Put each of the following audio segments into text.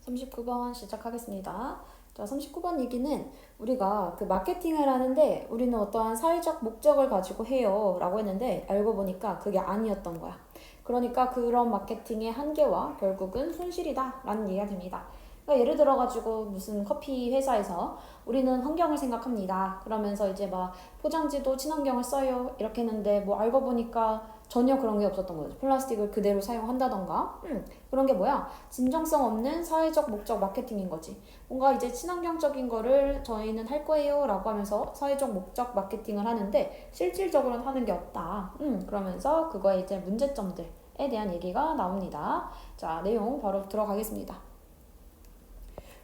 39번 시작하겠습니다. 자, 39번 얘기는 우리가 그 마케팅을 하는데 우리는 어떠한 사회적 목적을 가지고 해요 라고 했는데 알고 보니까 그게 아니었던 거야. 그러니까 그런 마케팅의 한계와 결국은 손실이다 라는 얘기가 됩니다. 그러니까 예를 들어가지고 무슨 커피 회사에서 우리는 환경을 생각합니다. 그러면서 이제 막 포장지도 친환경을 써요 이렇게 했는데 뭐 알고 보니까 전혀 그런 게 없었던 거죠. 플라스틱을 그대로 사용한다던가 그런 게 뭐야? 진정성 없는 사회적 목적 마케팅인 거지. 뭔가 이제 친환경적인 거를 저희는 할 거예요 라고 하면서 사회적 목적 마케팅을 하는데 실질적으로는 하는 게 없다. 그러면서 그거의 이제 문제점들에 대한 얘기가 나옵니다. 자, 내용 바로 들어가겠습니다.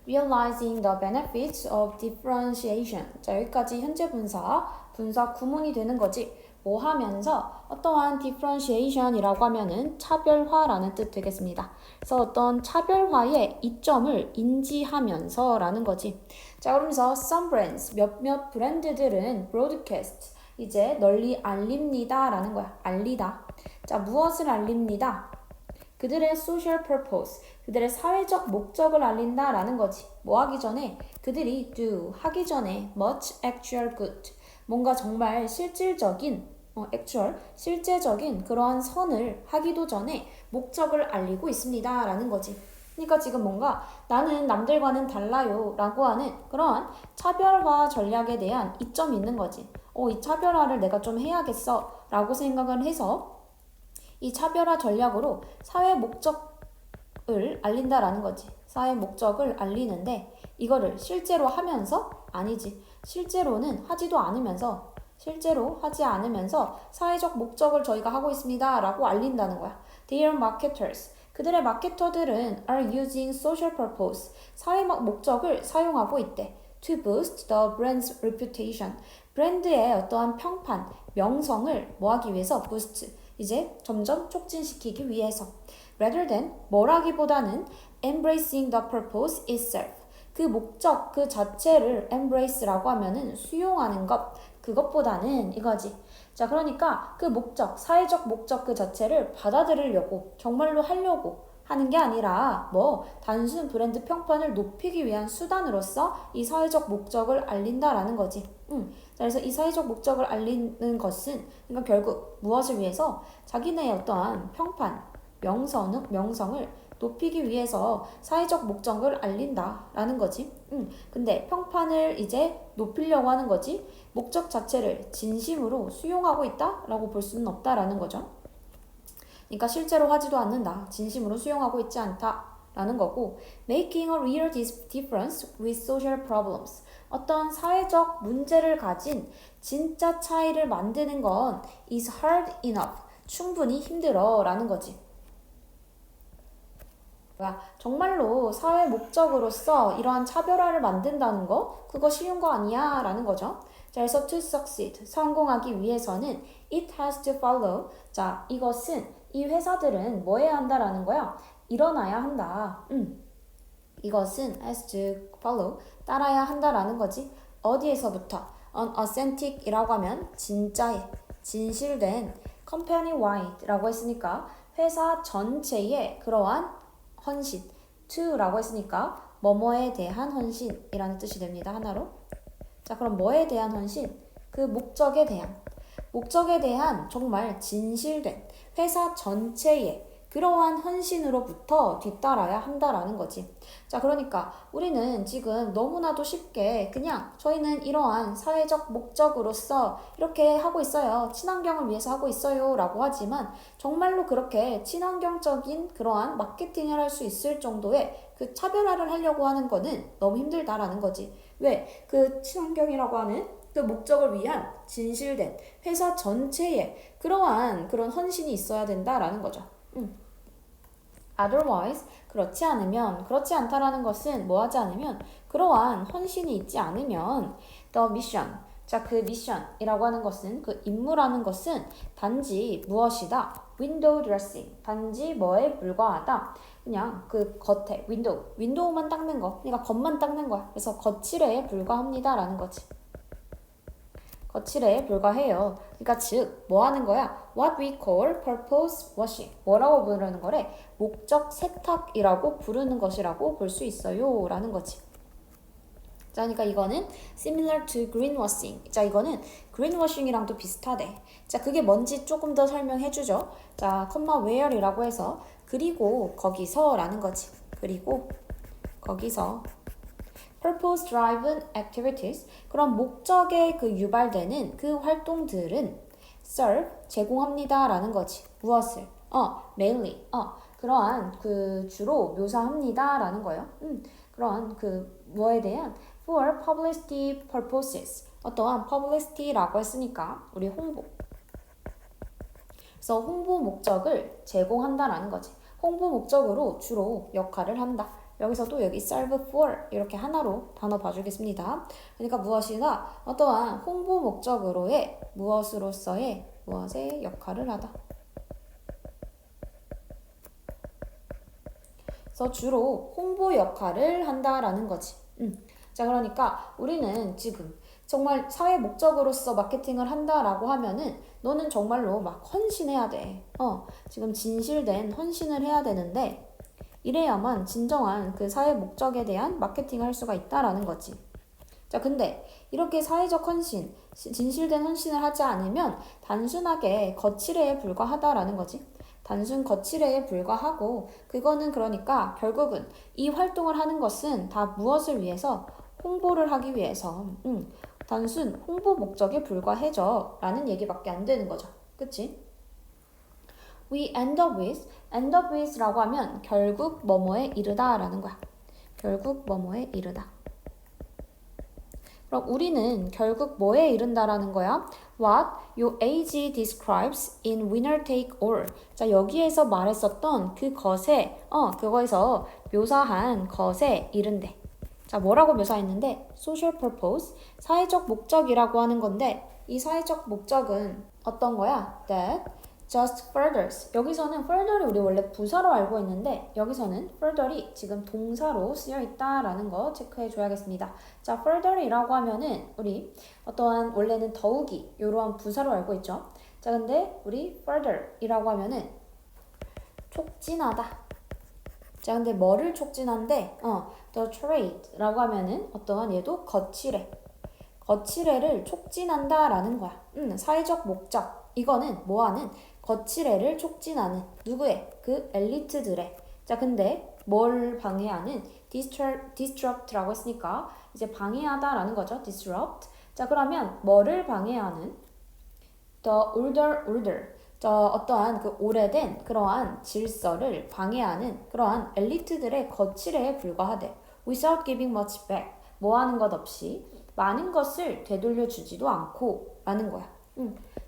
Realizing the benefits of differentiation. 자, 여기까지 현재 분사 구문이 되는 거지. 뭐 하면서 어떠한 differentiation이라고 하면은 차별화라는 뜻 되겠습니다. 그래서 어떤 차별화의 이점을 인지하면서 라는 거지. 자, 그러면서 some brands, 몇몇 브랜드들은 broadcast, 이제 널리 알립니다 라는 거야. 알리다. 자, 무엇을 알립니다? 그들의 social purpose, 그들의 사회적 목적을 알린다 라는 거지. 뭐 하기 전에? 그들이 do, 하기 전에 much actual good, 뭔가 정말 실제적인 그러한 선을 하기도 전에 목적을 알리고 있습니다 라는 거지. 그러니까 지금 뭔가 나는 남들과는 달라요 라고 하는 그러한 차별화 전략에 대한 이점이 있는 거지. 이 차별화를 내가 좀 해야겠어 라고 생각을 해서 이 차별화 전략으로 사회 목적을 알린다라는 거지. 사회 목적을 알리는데 이거를 실제로 하면서 아니지. 실제로 하지 않으면서 사회적 목적을 저희가 하고 있습니다 라고 알린다는 거야. Their marketers, 그들의 마케터들은 are using social purpose, 사회적 목적을 사용하고 있대. To boost the brand's reputation, 브랜드의 어떠한 평판, 명성을 뭐하기 위해서 boost, 이제 점점 촉진시키기 위해서. rather than, 뭐라기보다는 embracing the purpose itself, 그 목적 그 자체를 embrace라고 하면은 수용하는 것, 그것보다는 이거지. 자, 그러니까 그 목적, 사회적 목적 그 자체를 받아들이려고 정말로 하려고 하는 게 아니라 단순 브랜드 평판을 높이기 위한 수단으로서 이 사회적 목적을 알린다라는 거지. 그래서 이 사회적 목적을 알리는 것은 그러니까 결국 무엇을 위해서? 자기네의 어떠한 평판, 명성을 높이기 위해서 사회적 목적을 알린다라는 거지. 근데 평판을 이제 높이려고 하는 거지. 목적 자체를 진심으로 수용하고 있다라고 볼 수는 없다라는 거죠. 그러니까 실제로 하지도 않는다. 진심으로 수용하고 있지 않다라는 거고, making a real difference with social problems, 어떤 사회적 문제를 가진 진짜 차이를 만드는 건 is hard enough, 충분히 힘들어 라는 거지. 정말로 사회 목적으로서 이러한 차별화를 만든다는 거, 그거 쉬운 거 아니야 라는 거죠. 자, 그래서 to succeed, 성공하기 위해서는 it has to follow. 자, 이것은 이 회사들은 뭐 해야 한다라는 거야? 일어나야 한다. 이것은 has to follow, 따라야 한다라는 거지. 어디에서부터? an authentic이라고 하면 진짜의, 진실된 company wide라고 했으니까 회사 전체의 그러한 헌신, to라고 했으니까 뭐뭐에 대한 헌신이라는 뜻이 됩니다. 하나로. 자, 그럼 뭐에 대한 헌신? 그 목적에 대한 정말 진실된 회사 전체의 그러한 헌신으로부터 뒤따라야 한다라는 거지. 자, 그러니까 우리는 지금 너무나도 쉽게 그냥 저희는 이러한 사회적 목적으로서 이렇게 하고 있어요. 친환경을 위해서 하고 있어요. 라고 하지만 정말로 그렇게 친환경적인 그러한 마케팅을 할 수 있을 정도의 그 차별화를 하려고 하는 거는 너무 힘들다라는 거지. 왜? 그 친환경이라고 하는 그 목적을 위한 진실된 회사 전체에 그러한 그런 헌신이 있어야 된다라는 거죠. Otherwise, 그렇지 않다라는 것은 뭐 하지 않으면, 그러한 헌신이 있지 않으면 the mission, 자, 그 미션이라고 하는 것은, 그 임무라는 것은 단지 무엇이다? window dressing, 단지 뭐에 불과하다? 그냥 그 겉에 윈도우만 닦는 거, 그러니까 겉만 닦는 거야. 그래서 거칠에 불과합니다라는 거지. 거칠에 불과해요. 그러니까 즉, 뭐 하는 거야? What we call purpose washing. 뭐라고 부르는 거래? 목적 세탁이라고 부르는 것이라고 볼 수 있어요. 라는 거지. 자, 그러니까 이거는 similar to greenwashing. 자, 이거는 greenwashing이랑도 비슷하대. 자, 그게 뭔지 조금 더 설명해 주죠. 자, where이라고 해서 그리고 거기서라는 거지. 그리고 거기서 purpose driven activities. 그런 목적에 그 유발되는 그 활동들은 serve 제공합니다라는 거지. 무엇을? mainly. 그러한 그 주로 묘사합니다라는 거예요. 그러한 그 뭐에 대한 for publicity purposes. 어떠한 publicity라고 했으니까 우리 홍보. 그래서 홍보 목적을 제공한다라는 거지. 홍보 목적으로 주로 역할을 한다. 여기서도 여기 serve for 이렇게 하나로 단어 봐주겠습니다. 그러니까 무엇이나 어떠한 홍보 목적으로의 무엇의 역할을 하다. 그래서 주로 홍보 역할을 한다라는 거지. 자, 그러니까 우리는 지금 정말 사회 목적으로서 마케팅을 한다라고 하면은 너는 정말로 막 헌신해야 돼. 지금 진실된 헌신을 해야 되는데 이래야만 진정한 그 사회 목적에 대한 마케팅을 할 수가 있다라는 거지. 자, 근데 이렇게 사회적 헌신, 진실된 헌신을 하지 않으면 단순하게 거칠애에 불과하다라는 거지. 단순 거칠애에 불과하고 그거는 그러니까 결국은 이 활동을 하는 것은 다 무엇을 위해서? 홍보를 하기 위해서. 단순 홍보 목적에 불과해져 라는 얘기밖에 안 되는 거죠. 그치? We end up with라고 하면 결국 뭐뭐에 이르다 라는 거야. 결국 뭐뭐에 이르다. 그럼 우리는 결국 뭐에 이른다라는 거야? What your age describes in winner take all. 자, 여기에서 말했었던 그 것에, 그거에서 묘사한 것에 이른대. 자, 뭐라고 묘사했는데? social purpose, 사회적 목적이라고 하는 건데 이 사회적 목적은 어떤 거야? That just furthers. 여기서는 further이 우리 원래 부사로 알고 있는데 여기서는 further이 지금 동사로 쓰여 있다라는 거 체크해 줘야겠습니다. 자, further이라고 하면은 우리 어떠한 원래는 더욱이 이러한 부사로 알고 있죠. 자, 근데 우리 further이라고 하면은 촉진하다. 자, 근데 뭐를 촉진한데? the trade라고 하면은 어떠한 얘도 거칠애를 촉진한다라는 거야. 사회적 목적. 이거는 뭐하는? 거칠애를 촉진하는 누구의? 그 엘리트들의. 자, 근데 뭘 방해하는? disrupt라고 했으니까 이제 방해하다라는 거죠. disrupt. 자, 그러면 뭐를 방해하는? the order. 어떠한 그 오래된 그러한 질서를 방해하는 그러한 엘리트들의 거칠애에 불과하대. without giving much back. 뭐 하는 것 없이 많은 것을 되돌려 주지도 않고 라는 거야.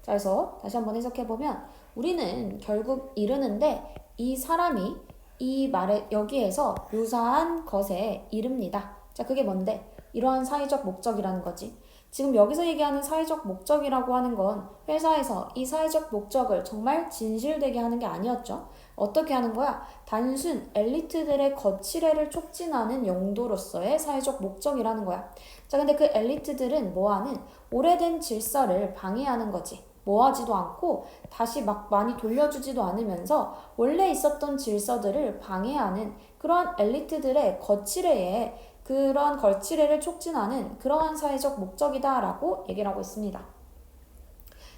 자, 그래서 다시 한번 해석해보면 우리는 결국 이르는데 이 사람이 이 말에 여기에서 묘사한 것에 이릅니다. 자, 그게 뭔데? 이러한 사회적 목적이라는 거지. 지금 여기서 얘기하는 사회적 목적이라고 하는 건 회사에서 이 사회적 목적을 정말 진실되게 하는 게 아니었죠. 어떻게 하는 거야? 단순 엘리트들의 거칠애를 촉진하는 용도로서의 사회적 목적이라는 거야. 자, 근데 그 엘리트들은 뭐하는? 오래된 질서를 방해하는 거지. 뭐하지도 않고 다시 막 많이 돌려주지도 않으면서 원래 있었던 질서들을 방해하는 그런 엘리트들의 거칠애에 그런 거칠애를 촉진하는 그러한 사회적 목적이다라고 얘기를 하고 있습니다.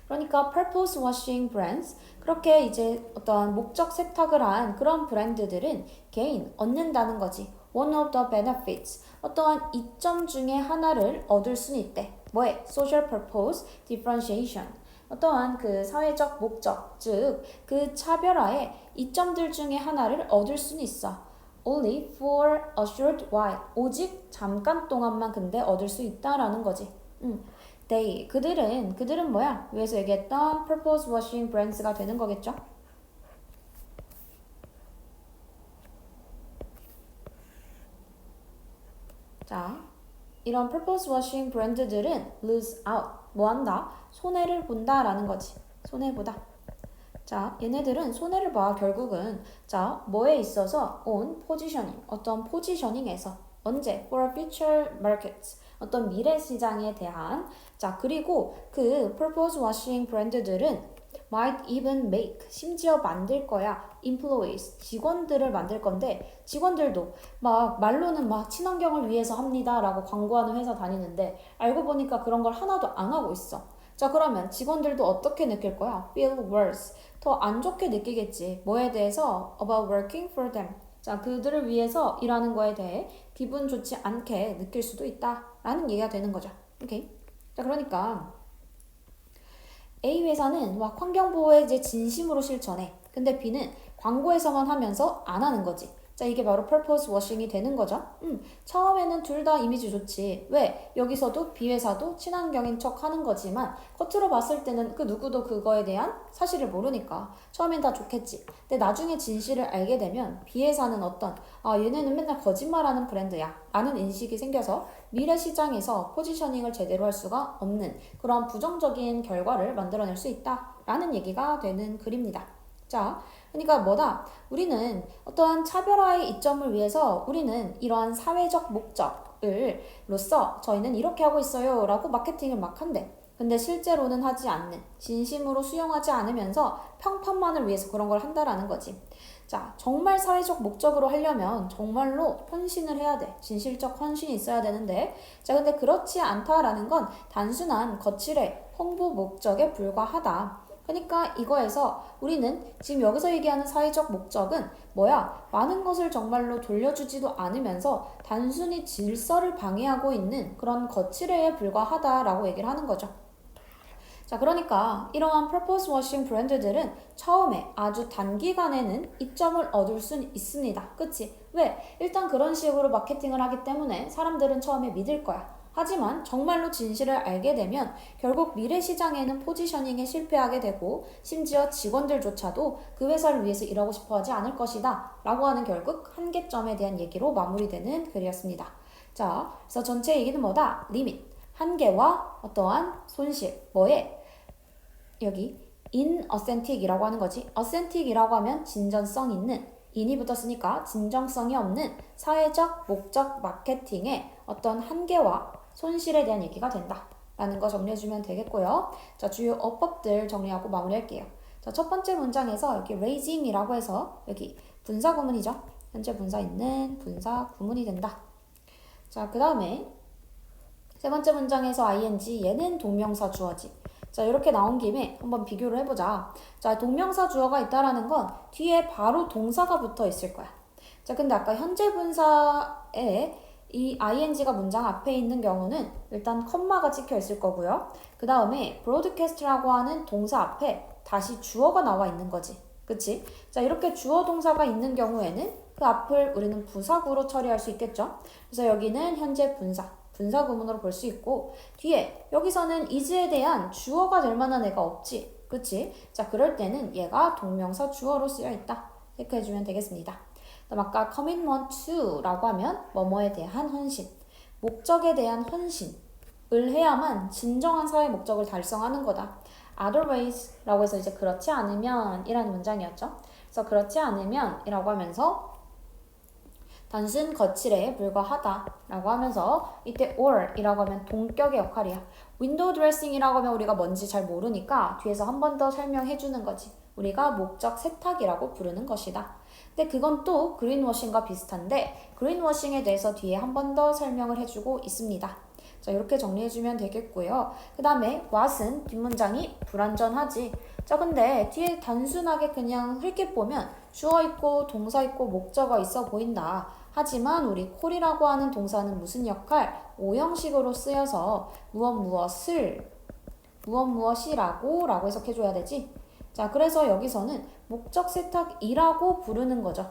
그러니까 purpose washing brands, 그렇게 이제 어떤 목적 세탁을 한 그런 브랜드들은 gain, 얻는다는 거지. one of the benefits, 어떠한 이점 중에 하나를 얻을 수는 있대. 뭐에? social purpose differentiation. 어떠한 그 사회적 목적, 즉 그 차별화의 이점들 중에 하나를 얻을 수는 있어. only for a short while. 오직 잠깐 동안만 근데 얻을 수 있다라는 거지. 그들은 뭐야? 위에서 얘기했던 purpose washing brands가 되는 거겠죠? 자, 이런 purpose washing 브랜드들은 lose out. 뭐 한다? 손해를 본다라는 거지. 손해보다. 자, 얘네들은 손해를 봐. 결국은 자, 뭐에 있어서 on positioning. 어떤 포지셔닝에서 언제? For future markets. 어떤 미래 시장에 대한. 자, 그리고 그 purpose washing 브랜드들은 might even make. 심지어 만들 거야. employees. 직원들을 만들 건데 직원들도 막 말로는 막 친환경을 위해서 합니다. 라고 광고하는 회사 다니는데 알고 보니까 그런 걸 하나도 안 하고 있어. 자, 그러면 직원들도 어떻게 느낄 거야? feel worse. 더 안 좋게 느끼겠지. 뭐에 대해서? about working for them. 자, 그들을 위해서 일하는 거에 대해 기분 좋지 않게 느낄 수도 있다. 라는 얘기가 되는 거죠. 오케이. 자, 그러니까 A 회사는 막 환경보호에 이제 진심으로 실천해. 근데 B는 광고에서만 하면서 안 하는 거지. 자, 이게 바로 purpose washing이 되는 거죠. 처음에는 둘 다 이미지 좋지. 왜? 여기서도 B 회사도 친환경인 척 하는 거지만 겉으로 봤을 때는 그 누구도 그거에 대한 사실을 모르니까 처음엔 다 좋겠지. 근데 나중에 진실을 알게 되면 B 회사는 얘네는 맨날 거짓말하는 브랜드야 라는 인식이 생겨서 미래 시장에서 포지셔닝을 제대로 할 수가 없는 그런 부정적인 결과를 만들어낼 수 있다 라는 얘기가 되는 글입니다. 자, 그러니까 우리는 어떠한 차별화의 이점을 위해서 우리는 이러한 사회적 목적으로서 저희는 이렇게 하고 있어요 라고 마케팅을 막 한대. 근데 실제로는 하지 않는, 진심으로 수용하지 않으면서 평판만을 위해서 그런 걸 한다라는 거지. 자, 정말 사회적 목적으로 하려면 정말로 헌신을 해야 돼. 진실적 헌신이 있어야 되는데, 자, 근데 그렇지 않다라는 건 단순한 거칠의 홍보 목적에 불과하다. 그러니까 이거에서 우리는 지금 여기서 얘기하는 사회적 목적은 많은 것을 정말로 돌려주지도 않으면서 단순히 질서를 방해하고 있는 그런 거칠애에 불과하다라고 얘기를 하는 거죠. 자, 그러니까 이러한 purpose washing 브랜드들은 처음에 아주 단기간에는 이점을 얻을 수 있습니다. 그치? 왜? 일단 그런 식으로 마케팅을 하기 때문에 사람들은 처음에 믿을 거야. 하지만 정말로 진실을 알게 되면 결국 미래 시장에는 포지셔닝에 실패하게 되고 심지어 직원들조차도 그 회사를 위해서 일하고 싶어 하지 않을 것이다 라고 하는 결국 한계점에 대한 얘기로 마무리되는 글이었습니다. 자, 그래서 전체 얘기는 리밋, 한계와 어떠한 손실, 여기 inauthentic이라고 하는 거지. authentic이라고 하면 진전성 있는, in이 붙었으니까 진정성이 없는 사회적 목적 마케팅의 어떤 한계와 손실에 대한 얘기가 된다 라는 거 정리해주면 되겠고요. 자, 주요 어법들 정리하고 마무리할게요. 자, 첫 번째 문장에서 여기 raising이라고 해서 여기 분사 구문이죠. 현재 분사 있는 분사 구문이 된다. 자, 그 다음에 세 번째 문장에서 ing, 얘는 동명사 주어지. 자, 이렇게 나온 김에 한번 비교를 해보자. 자, 동명사 주어가 있다라는 건 뒤에 바로 동사가 붙어 있을 거야. 자, 근데 아까 현재 분사에 이 ing가 문장 앞에 있는 경우는 일단 컴마가 찍혀 있을 거고요. 그 다음에 broadcast라고 하는 동사 앞에 다시 주어가 나와 있는 거지. 그치? 자, 이렇게 주어 동사가 있는 경우에는 그 앞을 우리는 부사구로 처리할 수 있겠죠. 그래서 여기는 현재 분사 구문으로 볼 수 있고 뒤에 여기서는 is에 대한 주어가 될 만한 애가 없지. 그치? 자, 그럴 때는 얘가 동명사 주어로 쓰여 있다. 체크해주면 되겠습니다. 그다음 아까 commitment to라고 하면 뭐뭐에 대한 헌신, 목적에 대한 헌신을 해야만 진정한 사회 목적을 달성하는 거다. otherways라고 해서 이제 그렇지 않으면 이라는 문장이었죠. 그래서 그렇지 않으면 이라고 하면서 단순 거칠애에 불과하다 라고 하면서 이때 or 이라고 하면 동격의 역할이야. 윈도우 드레싱이라고 하면 우리가 뭔지 잘 모르니까 뒤에서 한 번 더 설명해 주는 거지. 우리가 목적 세탁이라고 부르는 것이다. 근데 그건 또 그린워싱과 비슷한데 그린워싱에 대해서 뒤에 한 번 더 설명을 해주고 있습니다. 자, 이렇게 정리해주면 되겠고요. 그 다음에 what은 뒷문장이 불완전하지. 자, 근데 뒤에 단순하게 그냥 흘끗 보면 주어 있고 동사 있고 목적어 있어 보인다. 하지만 우리 콜이라고 하는 동사는 무슨 역할? 오형식으로 쓰여서 무엇이라고 라고 해석해줘야 되지. 자, 그래서 여기서는 목적 세탁이라고 부르는 거죠.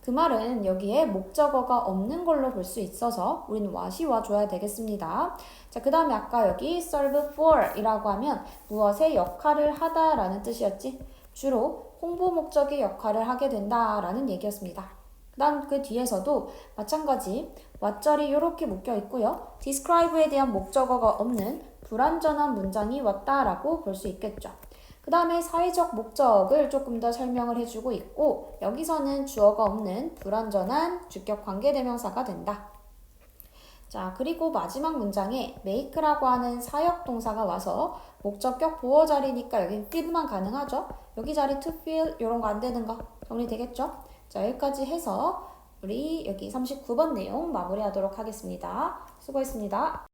그 말은 여기에 목적어가 없는 걸로 볼 수 있어서 우리는 what이 와줘야 되겠습니다. 자, 그 다음에 아까 여기 serve for 이라고 하면 무엇의 역할을 하다 라는 뜻이었지. 주로 홍보 목적의 역할을 하게 된다 라는 얘기였습니다. 그 다음 그 뒤에서도 마찬가지 what절이 이렇게 묶여 있고요. describe에 대한 목적어가 없는 불완전한 문장이 왔다라고 볼 수 있겠죠. 그 다음에 사회적 목적을 조금 더 설명을 해주고 있고 여기서는 주어가 없는 불완전한 주격 관계대명사가 된다. 자, 그리고 마지막 문장에 make라고 하는 사역 동사가 와서 목적격 보어 자리니까 여긴 fill만 가능하죠. 여기 자리 to fill 이런 거 안 되는 거 정리되겠죠? 자, 여기까지 해서 우리 여기 39번 내용 마무리하도록 하겠습니다. 수고했습니다.